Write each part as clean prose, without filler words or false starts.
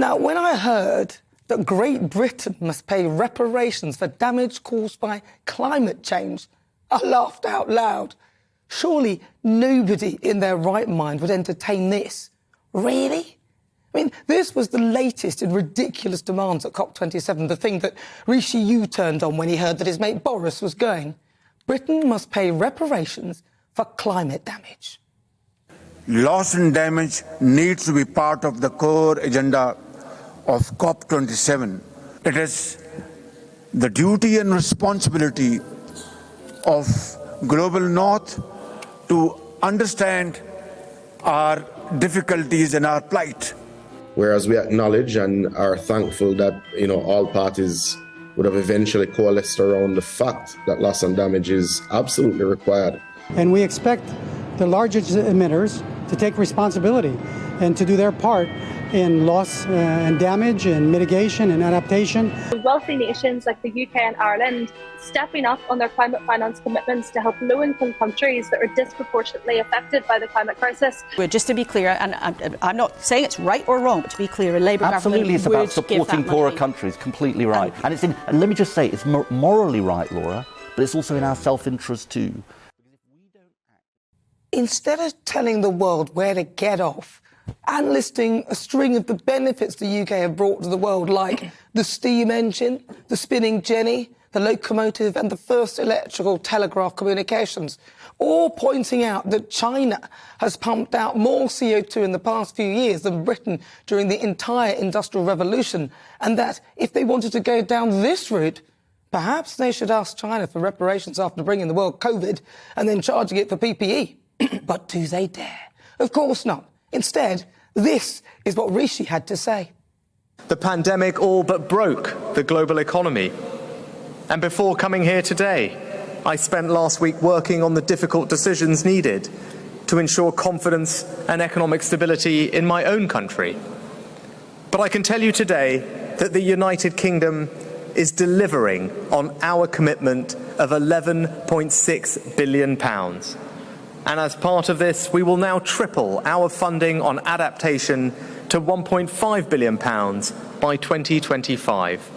Now, when I heard that Great Britain must pay reparations for damage caused by climate change, I laughed out loud. Surely nobody in their right mind would entertain this. Really? I mean, this was the latest in ridiculous demands at COP27, the thing that Rishi U-turned on when he heard that his mate Boris was going. Britain must pay reparations for climate damage. Loss and damage needs to be part of the core agenda of COP27. It is the duty and responsibility of Global North to understand our difficulties and our plight. Whereas we acknowledge and are thankful that, all parties would have eventually coalesced around the fact that loss and damage is absolutely required. And we expect the largest emitters to take responsibility and to do their part in loss and damage and mitigation and adaptation. Wealthy nations like the UK and Ireland stepping up on their climate finance commitments to help low-income countries that are disproportionately affected by the climate crisis. Well, just to be clear, and I'm not saying it's right or wrong, but to be clear, a Labour absolutely, government it's about supporting poorer countries. Completely right, and let me just say, it's morally right, Laura, but it's also in our self-interest too. Instead of telling the world where to get off and listing a string of the benefits the UK have brought to the world, like the steam engine, the spinning jenny, the locomotive and the first electrical telegraph communications, or pointing out that China has pumped out more CO2 in the past few years than Britain during the entire Industrial Revolution, and that if they wanted to go down this route, perhaps they should ask China for reparations after bringing the world COVID and then charging it for PPE. But do they dare? Of course not. Instead, this is what Rishi had to say. The pandemic all but broke the global economy. And before coming here today, I spent last week working on the difficult decisions needed to ensure confidence and economic stability in my own country. But I can tell you today that the United Kingdom is delivering on our commitment of £11.6 billion. And as part of this, we will now triple our funding on adaptation to £1.5 billion by 2025.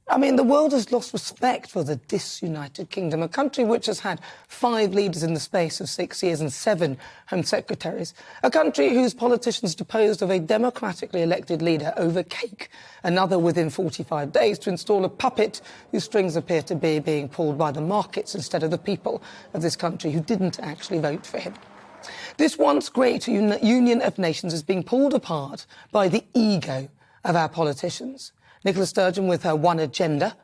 I mean, the world has lost respect for the disunited kingdom, a country which has had 5 leaders in the space of 6 years and 7 Home Secretaries, a country whose politicians deposed of a democratically elected leader over cake, another within 45 days to install a puppet whose strings appear to be being pulled by the markets instead of the people of this country who didn't actually vote for him. This once great union of nations is being pulled apart by the ego of our politicians. Nicola Sturgeon with her one agenda,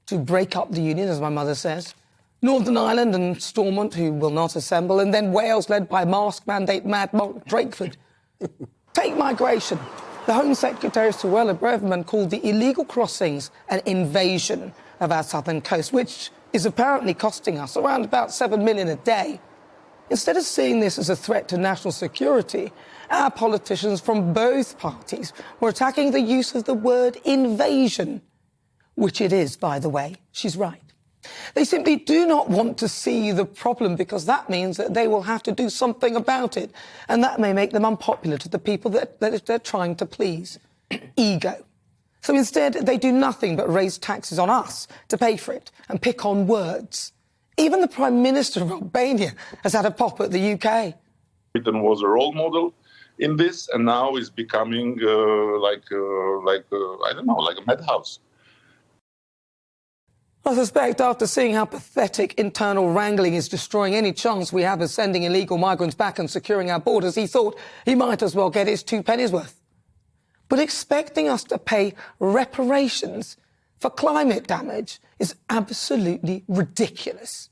to break up the union, as my mother says. Northern Ireland and Stormont, who will not assemble. And then Wales, led by mask mandate mad Mark Drakeford. Take migration. The Home Secretary, Suella Braverman, called the illegal crossings an invasion of our southern coast, which is apparently costing us around about 7 million a day. Instead of seeing this as a threat to national security, our politicians from both parties were attacking the use of the word invasion, which it is, by the way. She's right. They simply do not want to see the problem because that means that they will have to do something about it, and that may make them unpopular to the people that they're trying to please. Ego. So instead, they do nothing but raise taxes on us to pay for it and pick on words. Even the Prime Minister of Albania has had a pop at the UK. Britain was a role model in this, and now is becoming like a madhouse. I suspect after seeing how pathetic internal wrangling is destroying any chance we have of sending illegal migrants back and securing our borders, he thought he might as well get his 2 pennies worth. But expecting us to pay reparations for climate damage is absolutely ridiculous.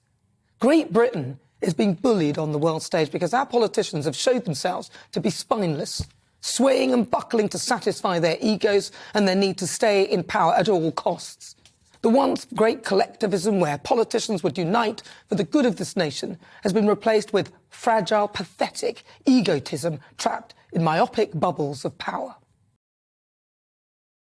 Great Britain is being bullied on the world stage because our politicians have showed themselves to be spineless, swaying and buckling to satisfy their egos and their need to stay in power at all costs. The once great collectivism where politicians would unite for the good of this nation has been replaced with fragile, pathetic egotism trapped in myopic bubbles of power.